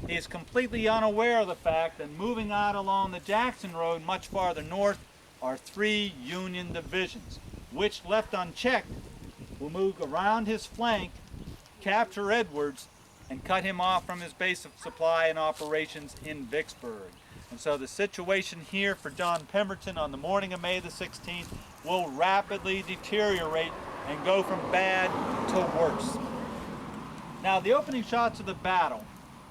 he is completely unaware of the fact that moving out along the Jackson Road much farther north are 3 Union divisions, which, left unchecked, will move around his flank, capture Edwards, and cut him off from his base of supply and operations in Vicksburg. And so the situation here for John Pemberton on the morning of May the 16th will rapidly deteriorate and go from bad to worse. Now, the opening shots of the battle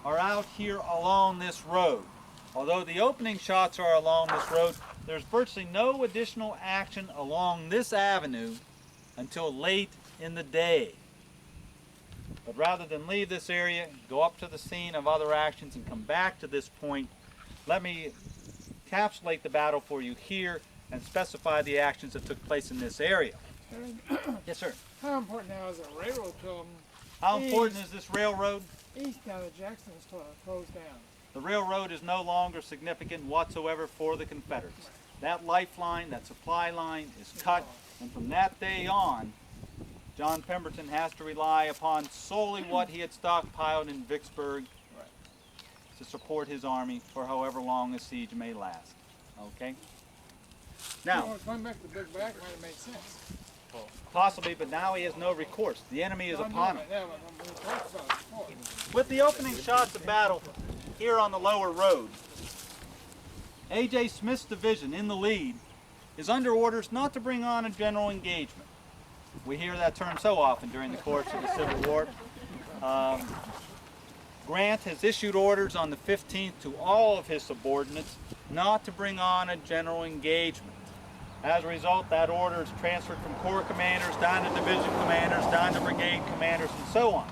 are out here along this road. Although the opening shots are along this road, there's virtually no additional action along this avenue until late in the day. But rather than leave this area, go up to the scene of other actions and come back to this point, let me encapsulate the battle for you here and specify the actions that took place in this area. Yes, sir. How important now is a railroad to them? How important is this railroad? East down to Jackson's closed down. The railroad is no longer significant whatsoever for the Confederates. That lifeline, that supply line is cut, and from that day on, John Pemberton has to rely upon solely what he had stockpiled in Vicksburg to support his army for however long the siege may last. Okay? Now, going back to the big back might have made sense. possibly, but now he has no recourse. The enemy is upon him. Yeah, we talked about it before. With the opening shots of battle here on the lower road, A.J. Smith's division in the lead is under orders not to bring on a general engagement. We hear that term so often during the course of the Civil War. Grant has issued orders on the 15th to all of his subordinates not to bring on a general engagement. As a result, that order is transferred from corps commanders down to division commanders, down to brigade commanders, and so on.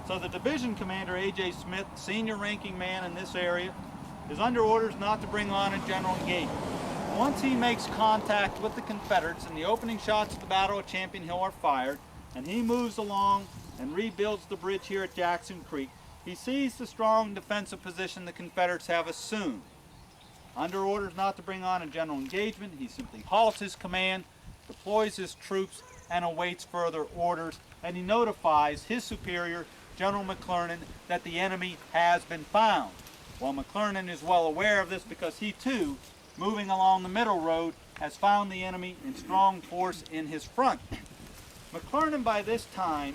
So the division commander, A.J. Smith, senior ranking man in this area, is under orders not to bring on a general engagement. Once he makes contact with the Confederates and the opening shots of the Battle of Champion Hill are fired, and he moves along and rebuilds the bridge here at Jackson Creek, he sees the strong defensive position the Confederates have assumed. Under orders not to bring on a general engagement, he simply halts his command, deploys his troops, and awaits further orders, and he notifies his superior, General McClernand, that the enemy has been found. Well, McClernand is well aware of this because he too, moving along the middle road, has found the enemy in strong force in his front. McClernand by this time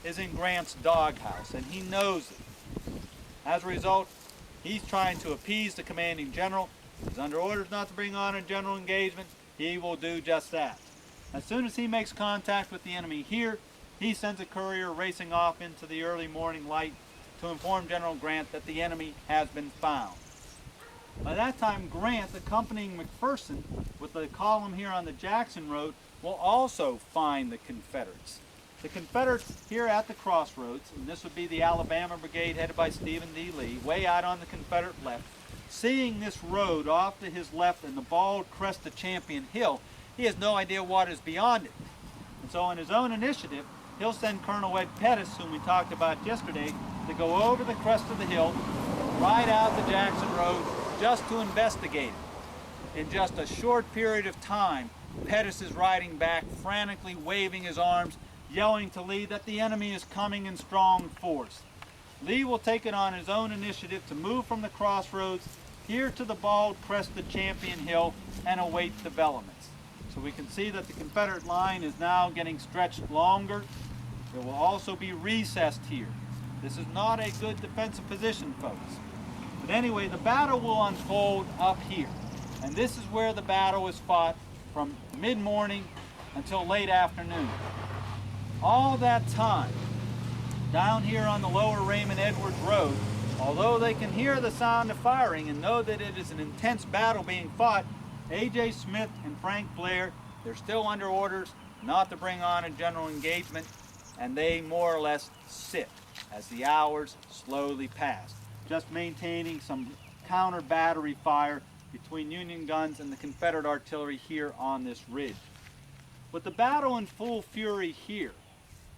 is in Grant's doghouse, and he knows it. As a result, he's trying to appease the commanding general. He's under orders not to bring on a general engagement. He will do just that. As soon as he makes contact with the enemy here, he sends a courier racing off into the early morning light to inform General Grant that the enemy has been found. By that time, Grant, accompanying McPherson with the column here on the Jackson Road, will also find the Confederates. The Confederates here at the crossroads, and this would be the Alabama Brigade headed by Stephen D. Lee, way out on the Confederate left, seeing this road off to his left and the bald crest of Champion Hill, he has no idea what is beyond it. And so on his own initiative, he'll send Colonel Ed Pettis, whom we talked about yesterday, to go over the crest of the hill, ride out the Jackson Road, just to investigate it. In just a short period of time, Pettis is riding back, frantically waving his arms, yelling to Lee that the enemy is coming in strong force. Lee will take it on his own initiative to move from the crossroads here to the bald crest of Champion Hill and await developments. So we can see that the Confederate line is now getting stretched longer. It will also be recessed here. This is not a good defensive position, folks. But anyway, the battle will unfold up here. And this is where the battle is fought from mid-morning until late afternoon. All that time, down here on the lower Raymond Edwards Road, although they can hear the sound of firing and know that it is an intense battle being fought, A.J. Smith and Frank Blair, they're still under orders not to bring on a general engagement, and they more or less sit as the hours slowly pass, just maintaining some counter battery fire between Union guns and the Confederate artillery here on this ridge. With the battle in full fury here,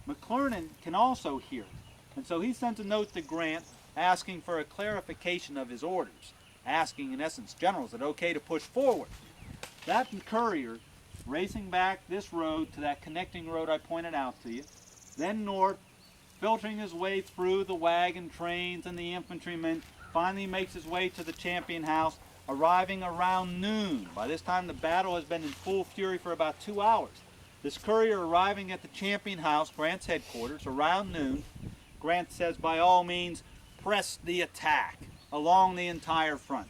McClernand can also hear it, and so he sends a note to Grant asking for a clarification of his orders, asking in essence, General, is it okay to push forward? That courier, racing back this road to that connecting road I pointed out to you, then north, filtering his way through the wagon trains and the infantrymen, finally makes his way to the Champion House, arriving around noon. By this time the battle has been in full fury for about 2 hours. This courier arriving at the Champion House, Grant's headquarters, around noon, Grant says by all means, press the attack along the entire front.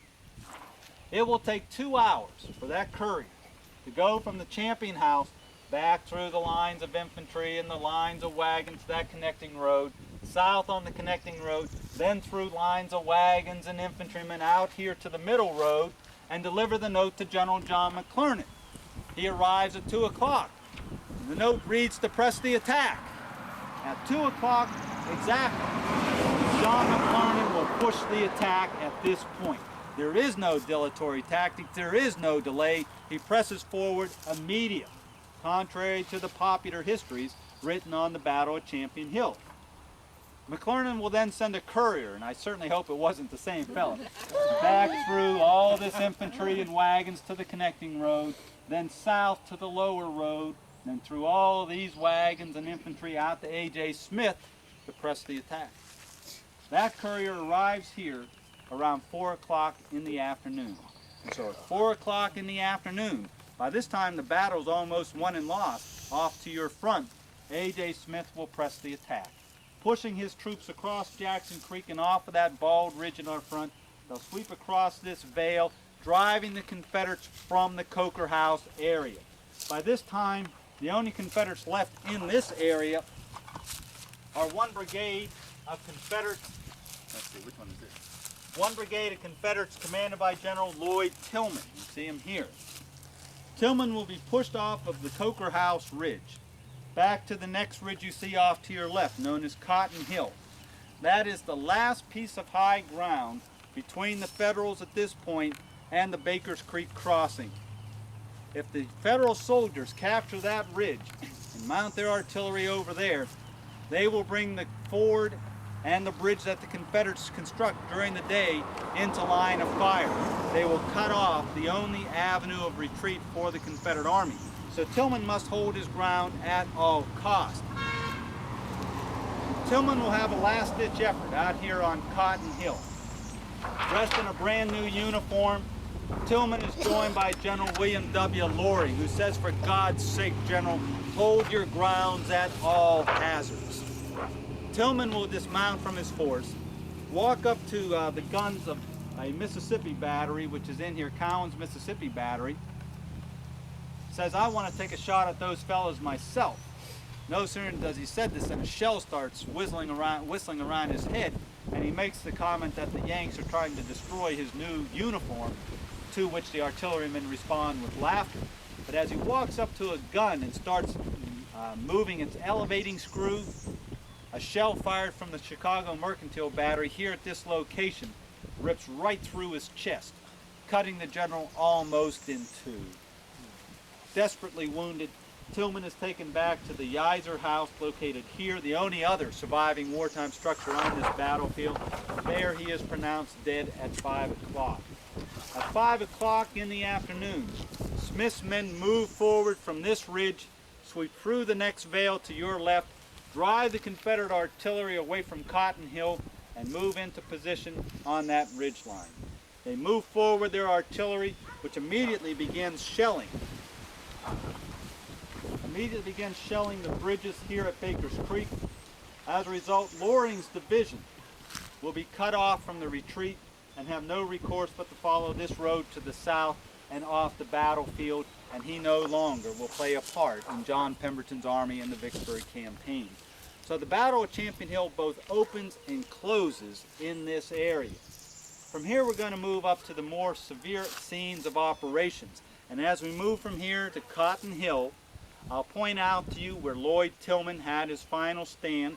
It will take 2 hours for that courier to go from the Champion House back through the lines of infantry and the lines of wagons to that connecting road, south on the connecting road, then through lines of wagons and infantrymen out here to the middle road and deliver the note to General John McClernand. He arrives at 2 o'clock. The note reads to press the attack. At 2 o'clock exactly, John McClernand will push the attack at this point. There is no dilatory tactic, there is no delay. He presses forward immediately, contrary to the popular histories written on the Battle of Champion Hill. McClernand will then send a courier, and I certainly hope it wasn't the same fellow, back through all this infantry and wagons to the connecting road, then south to the lower road, then through all these wagons and infantry out to A.J. Smith to press the attack. That courier arrives here around 4 o'clock in the afternoon. And so at 4 o'clock in the afternoon, by this time the battle's almost won and lost, off to your front, A.J. Smith will press the attack. Pushing his troops across Jackson Creek and off of that bald ridge in our front, they'll sweep across this vale, driving the Confederates from the Coker House area. By this time, the only Confederates left in this area are one brigade of Confederates. Let's see, which one is this? One brigade of Confederates commanded by General Lloyd Tillman. You see him here. Tillman will be pushed off of the Coker House Ridge, back to the next ridge you see off to your left, known as Cotton Hill. That is the last piece of high ground between the Federals at this point and the Baker's Creek crossing. If the Federal soldiers capture that ridge and mount their artillery over there, they will bring the ford and the bridge that the Confederates construct during the day into line of fire. They will cut off the only avenue of retreat for the Confederate Army. So Tillman must hold his ground at all costs. Tillman will have a last-ditch effort out here on Cotton Hill. Dressed in a brand new uniform, Tillman is joined by General William W. Laurie, who says, for God's sake, General, hold your grounds at all hazards. Tillman will dismount from his horse, walk up to the guns of a Mississippi battery, which is in here, Cowan's Mississippi battery, says, I want to take a shot at those fellows myself. No sooner does he said this than a shell starts whistling around his head, and he makes the comment that the Yanks are trying to destroy his new uniform, to which the artillerymen respond with laughter. But as he walks up to a gun and starts moving its elevating screw, a shell fired from the Chicago Mercantile Battery here at this location rips right through his chest, cutting the general almost in two. Desperately wounded, Tillman is taken back to the Yeiser House located here, the only other surviving wartime structure on this battlefield. There he is pronounced dead at 5 o'clock. At 5 o'clock in the afternoon, Smith's men move forward from this ridge, sweep through the next vale to your left, drive the Confederate artillery away from Cotton Hill, and move into position on that ridge line. They move forward their artillery, which immediately begins shelling the bridges here at Baker's Creek. As a result, Loring's division will be cut off from the retreat and have no recourse but to follow this road to the south and off the battlefield, and he no longer will play a part in John Pemberton's army in the Vicksburg Campaign. So the Battle of Champion Hill both opens and closes in this area. From here we're going to move up to the more severe scenes of operations. And as we move from here to Cotton Hill, I'll point out to you where Lloyd Tillman had his final stand.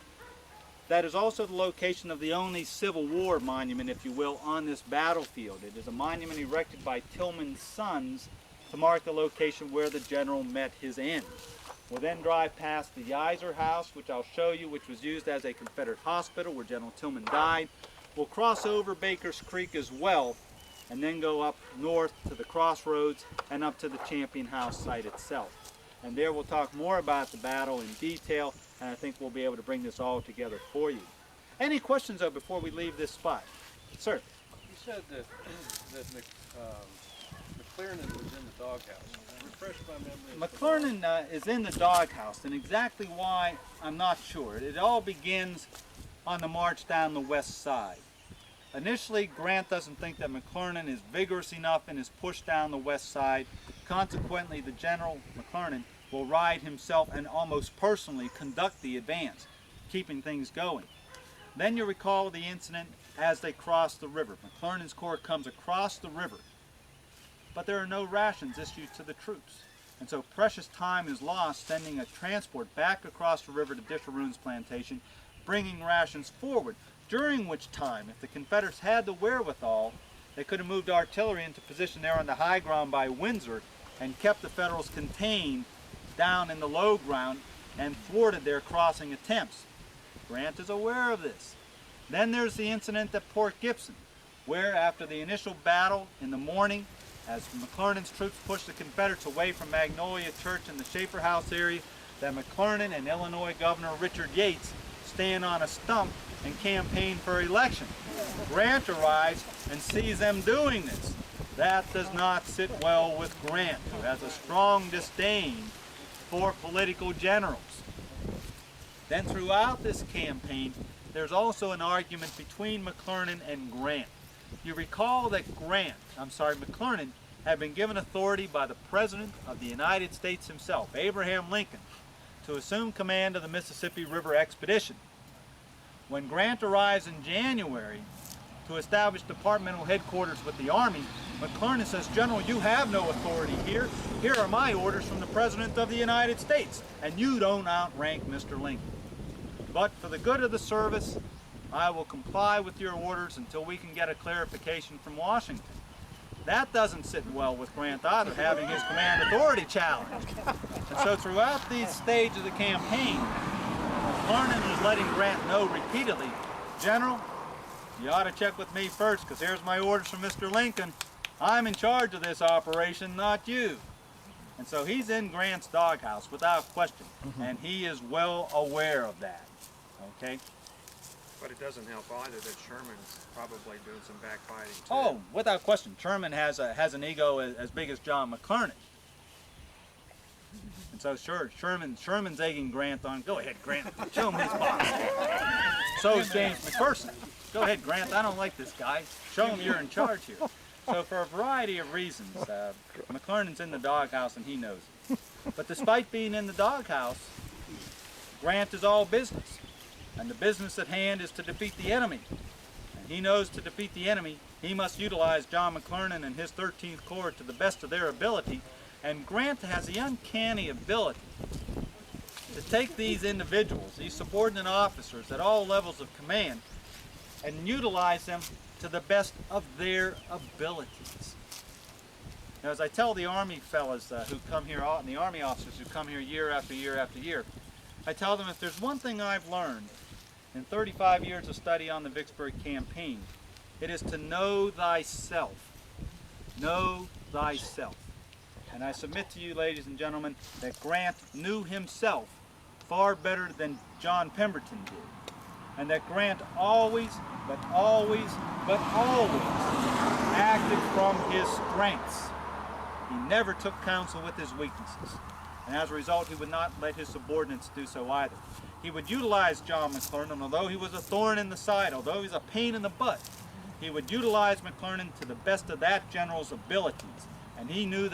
That is also the location of the only Civil War monument, if you will, on this battlefield. It is a monument erected by Tillman's sons to mark the location where the general met his end. We'll then drive past the Yeiser House, which I'll show you, which was used as a Confederate hospital where General Tillman died. We'll cross over Baker's Creek as well, and then go up north to the crossroads and up to the Champion House site itself. And there we'll talk more about the battle in detail, and I think we'll be able to bring this all together for you. Any questions, though, before we leave this spot? Sir? You said that McClernand was in the doghouse. Refresh my memory. McClernand is in the doghouse, and exactly why, I'm not sure. It all begins on the march down the west side. Initially, Grant doesn't think that McClernand is vigorous enough in his push down the west side. Consequently, the General McClernand will ride himself and almost personally conduct the advance, keeping things going. Then you recall the incident as they cross the river. McClernand's corps comes across the river, but there are no rations issued to the troops. And so precious time is lost sending a transport back across the river to Disharoon's plantation, bringing rations forward, during which time, if the Confederates had the wherewithal, they could have moved artillery into position there on the high ground by Windsor and kept the Federals contained down in the low ground and thwarted their crossing attempts. Grant is aware of this. Then there's the incident at Port Gibson, where after the initial battle in the morning, as McClernand's troops pushed the Confederates away from Magnolia Church in the Schaefer House area, that McClernand and Illinois Governor Richard Yates stand on a stump and campaign for election. Grant arrives and sees them doing this. That does not sit well with Grant, who has a strong disdain for political generals. Then throughout this campaign, there's also an argument between McClernand and Grant. You recall that McClernand had been given authority by the President of the United States himself, Abraham Lincoln, to assume command of the Mississippi River expedition. When Grant arrives in January to establish departmental headquarters with the Army, McClernand says, General, you have no authority here. Here are my orders from the President of the United States, and you don't outrank Mr. Lincoln. But for the good of the service, I will comply with your orders until we can get a clarification from Washington. That doesn't sit well with Grant either, having his command authority challenged. And so throughout these stages of the campaign, McClernand was letting Grant know repeatedly General, you ought to check with me first, because here's my orders from Mr. Lincoln. I'm in charge of this operation, not you. And so he's in Grant's doghouse without question, and he is well aware of that. Okay? But it doesn't help either that Sherman's probably doing some backbiting too. Oh, without question. Sherman has an ego as big as John McClernand. And so Sherman's egging Grant on. Go ahead, Grant. Show him his boss. So is James McPherson. Go ahead, Grant. I don't like this guy. Show him you're in charge here. So for a variety of reasons, McClernand's in the doghouse and he knows it. But despite being in the doghouse, Grant is all business. And the business at hand is to defeat the enemy. And he knows to defeat the enemy, he must utilize John McClernand and his 13th Corps to the best of their ability. And Grant has the uncanny ability to take these individuals, these subordinate officers at all levels of command, and utilize them to the best of their abilities. Now, as I tell the Army fellas who come here, and the Army officers who come here year after year after year, I tell them if there's one thing I've learned in 35 years of study on the Vicksburg Campaign, it is to know thyself. Know thyself. And I submit to you, ladies and gentlemen, that Grant knew himself far better than John Pemberton did. And that Grant always acted from his strengths. He never took counsel with his weaknesses. And as a result, he would not let his subordinates do so either. He would utilize John McClernand, although he was a thorn in the side, although he was a pain in the butt. He would utilize McClernand to the best of that general's abilities. And he knew that